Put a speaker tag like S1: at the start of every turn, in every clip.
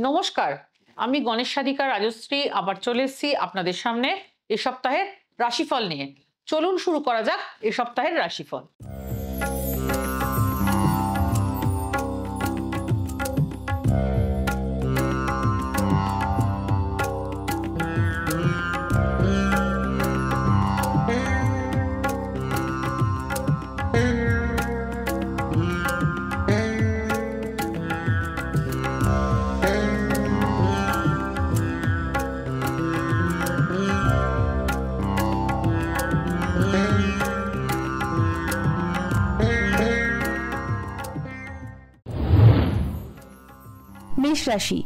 S1: নমস্কার, আমি গণেশ সাধিকা রাজশ্রী আবার চলে এসেছি আপনাদের সামনে এ সপ্তাহের রাশিফল নিয়ে। চলুন শুরু করা যাক এ সপ্তাহের রাশিফল।
S2: মেষ রাশি।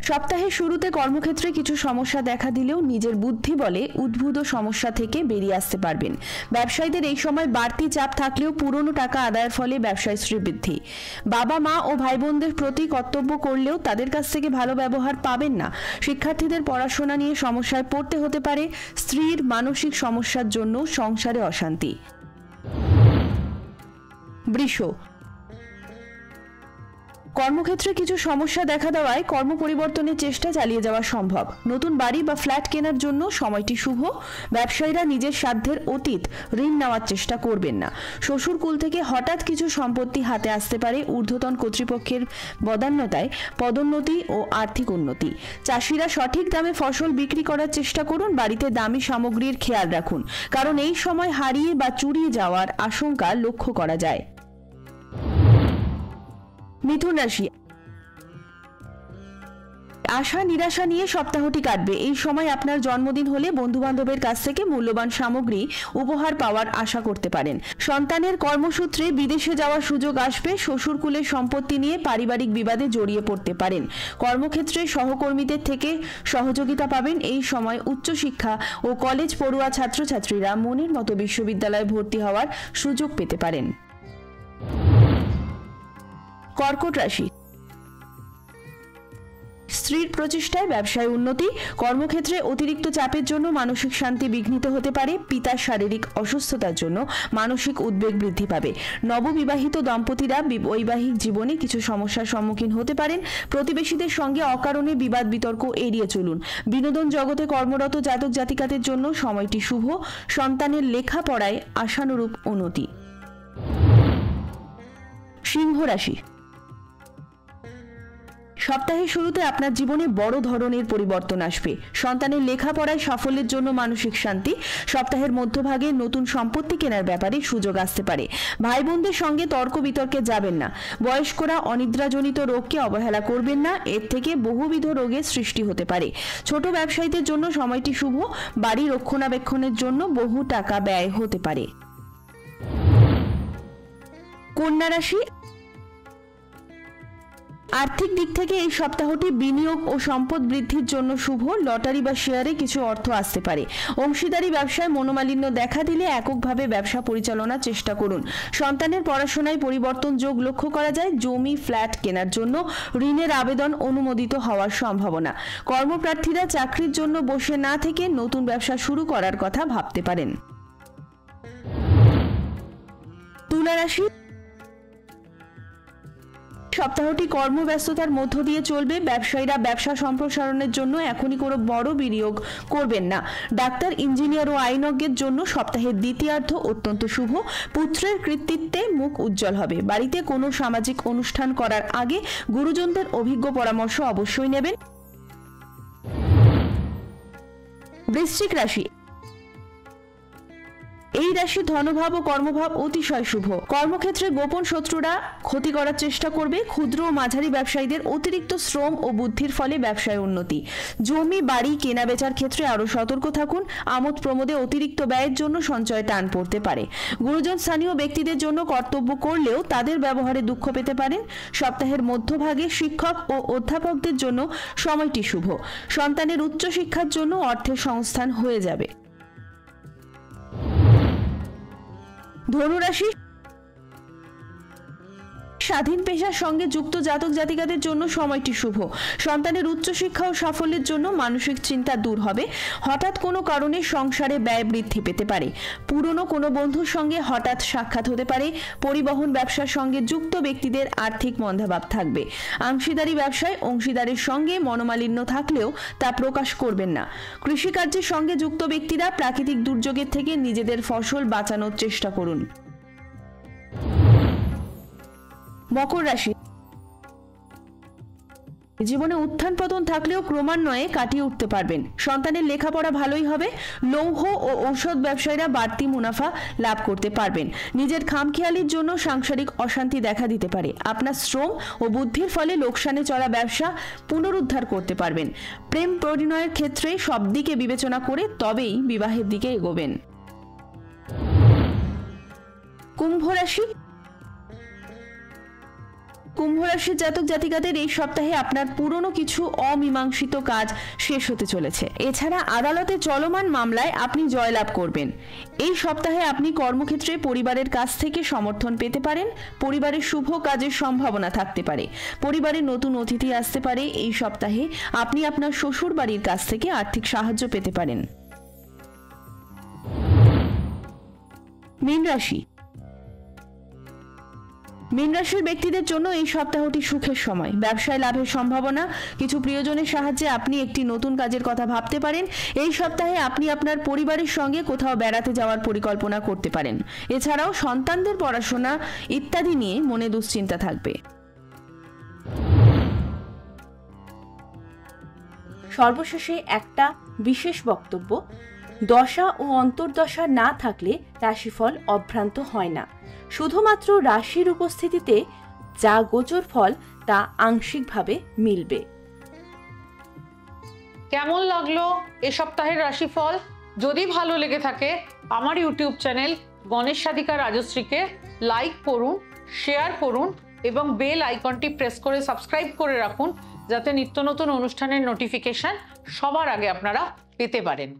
S2: সপ্তাহের শুরুতে কর্মক্ষেত্রে কিছু সমস্যা দেখা দিলেও নিজের বুদ্ধি বলে উদ্ভূত সমস্যা থেকে বেরিয়ে আসতে পারবেন। ব্যবসায়ীদের এই সময় বাড়তি চাপ থাকলেও পুরনো টাকা আদায়ের ফলে ব্যবসায় শ্রীবৃদ্ধি। বাবা মা ও ভাই বোনদের প্রতি কর্তব্য করলেও তাদের কাছ থেকে ভালো ব্যবহার পাবেন না। শিক্ষার্থীদের পড়াশোনা নিয়ে সমস্যায় পড়তে হতে পারে। স্ত্রীর মানসিক সমস্যার জন্য সংসারে অশান্তি। বৃষ। কর্মক্ষেত্রে কিছু সমস্যা দেখা দেওয়ায় কর্ম পরিবর্তনের চেষ্টা চালিয়ে যাওয়া সম্ভব। নতুন বাড়ি বা ফ্ল্যাট কেনার জন্য সময়টি শুভ। ব্যবসায়ীরা নিজের সাধ্যের অতীত ঋণ নেওয়ার চেষ্টা করবেন না। শ্বশুর কুল থেকে হঠাৎ কিছু সম্পত্তি হাতে আসতে পারে। ঊর্ধ্বতন কর্তৃপক্ষের বদান্যতায় পদোন্নতি ও আর্থিক উন্নতি। চাষিরা সঠিক দামে ফসল বিক্রি করার চেষ্টা করুন। বাড়িতে দামি সামগ্রীর খেয়াল রাখুন, কারণ এই সময় হারিয়ে বা চুরিয়ে যাওয়ার আশঙ্কা লক্ষ্য করা যায়। মিথুন রাশি। আশা নিরাশা নিয়ে সপ্তাহটি কাটবে। এই সময় আপনার জন্মদিন হলে বন্ধু বান্ধবের কাছ থেকে মূল্যবান সামগ্রী উপহার পাওয়ার আশা করতে পারেন। সন্তানের কর্মসূত্রে বিদেশে যাওয়ার সুযোগ আসবে। শ্বশুরকুলের সম্পত্তি নিয়ে পারিবারিক বিবাদে জড়িয়ে পড়তে পারেন। কর্মক্ষেত্রে সহকর্মীদের থেকে সহযোগিতা পাবেন। এই সময় উচ্চশিক্ষা ও কলেজ পড়ুয়া ছাত্রছাত্রীরা মনের মতো বিশ্ববিদ্যালয়ে ভর্তি হওয়ার সুযোগ পেতে পারেন। কর্কট রাশি। স্ত্রীর প্রচেষ্টায় ব্যবসায় উন্নতি। কর্মক্ষেত্রে অতিরিক্ত চাপের জন্য মানসিক শান্তি বিঘ্নিত হতে পারে। পিতার শারীরিক অসুস্থতার জন্য মানসিক উদ্বেগ বৃদ্ধি পাবে। নববিবাহিত দম্পতিরা বৈবাহিক জীবনে কিছু সমস্যার সম্মুখীন হতে পারেন। প্রতিবেশীদের সঙ্গে অকারণে বিবাদ বিতর্ক এড়িয়ে চলুন। বিনোদন জগতে কর্মরত জাতক জাতিকাদের জন্য সময়টি শুভ। সন্তানের লেখাপড়ায় আশানুরূপ উন্নতি। সিংহ রাশি। সপ্তাহের শুরুতে আপনার জীবনে বড় ধরনের পরিবর্তন আসবে। সন্তানের লেখাপড়ায় সাফল্যের জন্য মানসিক শান্তি। সপ্তাহের মধ্যভাগে নতুন সম্পত্তি কেনার ব্যাপারে সুযোগ আসতে পারে। ভাই বোনদের সঙ্গে তর্ক বিতর্কে যাবেন না। বয়স্করা অনিদ্রাজনিত রোগকে অবহেলা করবেন না, এর থেকে বহুবিধ রোগের সৃষ্টি হতে পারে। ছোট ব্যবসায়ীদের জন্য সময়টি শুভ। বাড়ি রক্ষণাবেক্ষণের জন্য বহু টাকা ব্যয় হতে পারে। কন্যা রাশি। আর্থিক দিক থেকে এই সপ্তাহটি বিনিয়োগ ও সম্পদ বৃদ্ধির জন্য শুভ। লটারি বা শেয়ারে কিছু অর্থ আসতে পারে। অংশীদারি ব্যবসায় মনোমালিন্য দেখা দিলে এককভাবে ব্যবসা পরিচালনার চেষ্টা করুন। সন্তানের পড়াশোনায় পরিবর্তন যোগ লক্ষ্য করা যায়। জমি ফ্ল্যাট কেনার জন্য ঋণের আবেদন অনুমোদিত হওয়ার সম্ভাবনা। কর্মপ্রার্থীরা চাকরির জন্য বসে না থেকে নতুন ব্যবসা শুরু করার কথা ভাবতে পারেন। তুলা রাশি। সপ্তাহটি কর্মব্যস্ততার মধ্য দিয়ে চলবে। ব্যবসায়ীরা ব্যবসা সম্প্রসারণের জন্য এখনই কোনো বড় বিনিয়োগ করবেন না। ডাক্তার, ইঞ্জিনিয়ার ও আইনজ্ঞের জন্য সপ্তাহের দ্বিতীয়ার্ধ অত্যন্ত শুভ। পুত্রের কৃতিত্বে মুখ উজ্জ্বল হবে। বাড়িতে কোনো সামাজিক অনুষ্ঠান করার আগে গুরুজনদের অভিজ্ঞ পরামর্শ অবশ্যই নেবেন। বৃশ্চিক রাশি। এই রাশি ধনভাব ও কর্মভাব অতিশয় শুভ। কর্মক্ষেত্রে গোপন শত্রুরা ক্ষতি করার চেষ্টা করবে। ক্ষুদ্র ও মাঝারি ব্যবসায়ীদের অতিরিক্ত শ্রম ও বুদ্ধির ফলে ব্যবসায় উন্নতি। জমি বাড়ি কেনা বেচার ক্ষেত্রে আরো সতর্ক থাকুন। আমোদ প্রমোদে অতিরিক্ত ব্যয়ের জন্য সঞ্চয় টান পড়তে পারে। গুরুজন স্থানীয় ব্যক্তিদের জন্য কর্তব্য করলেও তাদের ব্যবহারে দুঃখ পেতে পারেন। সপ্তাহের মধ্যভাগে শিক্ষক ও অধ্যাপকদের জন্য সময়টি শুভ। সন্তানের উচ্চশিক্ষার জন্য অর্থের সংস্থান হয়ে যাবে। ধনুরাশি। স্বাধীন পেশার সঙ্গে যুক্ত জাতক জাতিকাদের জন্য সময়টি শুভ। সন্তানের উচ্চশিক্ষা ও সাফল্যের জন্য মানসিক চিন্তা দূর হবে। হঠাৎ কোনো কারণে সংসারে ব্যয় বৃদ্ধি পেতে পারে। পুরনো কোনো বন্ধুর সঙ্গে হঠাৎ সাক্ষাৎ হতে পারে। পরিবহন ব্যবসার সঙ্গে যুক্ত ব্যক্তিদের আর্থিক মন্দাভাব থাকবে। অংশীদারি ব্যবসায় অংশীদারের সঙ্গে মনোমালিন্য থাকলেও তা প্রকাশ করবেন না। কৃষিকার্যের সঙ্গে যুক্ত ব্যক্তিরা প্রাকৃতিক দুর্যোগের থেকে নিজেদের ফসল বাঁচানোর চেষ্টা করুন। মকর রাশি, জীবনে উত্থান পতন থাকলেও ক্রমান্বয়ে কাটিয়ে উঠতে পারবেন। সন্তানের লেখাপড়া ভালোই হবে। লৌহ ও ঔষধ ব্যবসায়ীরা বাড়তি মুনাফা লাভ করতে পারবেন। নিজের খামখেয়ালির জন্য সাংসারিক অশান্তি দেখা দিতে পারে। আপনার শ্রম ও বুদ্ধির ফলে লোকসানে চলা ব্যবসা পুনরুদ্ধার করতে পারবেন। প্রেম পরিণয়ের ক্ষেত্রে সব দিকে বিবেচনা করে তবেই বিবাহের দিকে এগোবেন। কুম্ভ রাশি, কুম্ভ রাশির জাতক জাতিকাদের এই সপ্তাহে আপনার পুরনো কিছু অমীমাংসিত কাজ শেষ হতে চলেছে। এছাড়া আদালতে চলমান মামলায় আপনি জয়লাভ করবেন। এই সপ্তাহে আপনি কর্মক্ষেত্রে পরিবারের কাছ থেকে সমর্থন পেতে পারেন। পরিবারের শুভ কাজের সম্ভাবনা থাকতে পারে। পরিবারের নতুন অতিথি আসতে পারে। এই সপ্তাহে আপনি আপনার শ্বশুর বাড়ির কাছ থেকে আর্থিক সাহায্য পেতে পারেন। মীন রাশি, মীন রাশির ব্যক্তিদের জন্য এই সপ্তাহটি সুখের সময়। ব্যবসায় লাভের সম্ভাবনা। কিছু প্রিয়জনের সাহায্যে আপনি একটি নতুন কাজের কথা ভাবতে পারেন। এই সপ্তাহে আপনি আপনার পরিবারের সঙ্গে কোথাও বেড়াতে যাওয়ার পরিকল্পনা করতে পারেন। এছাড়াও সন্তানদের পড়াশোনা ইত্যাদি নিয়ে মনে দুশ্চিন্তা থাকবে।
S3: সর্বশেষে একটা বিশেষ বক্তব্য, দশা ও অন্তর্দশা না থাকলে রাশিফল অভ্রান্ত হয় না। শুধুমাত্র রাশির উপস্থিতিতে যা গোচর ফল তা আংশিকভাবে মিলবে।
S1: কেমন লাগলো এ সপ্তাহের রাশিফল? যদি ভালো লেগে থাকে আমার ইউটিউব চ্যানেল গণেশ সাধিকা রাজশ্রীকে লাইক করুন, শেয়ার করুন এবং বেল আইকনটি প্রেস করে সাবস্ক্রাইব করে রাখুন, যাতে নিত্য নতুন অনুষ্ঠানের নোটিফিকেশন সবার আগে আপনারা পেতে পারেন।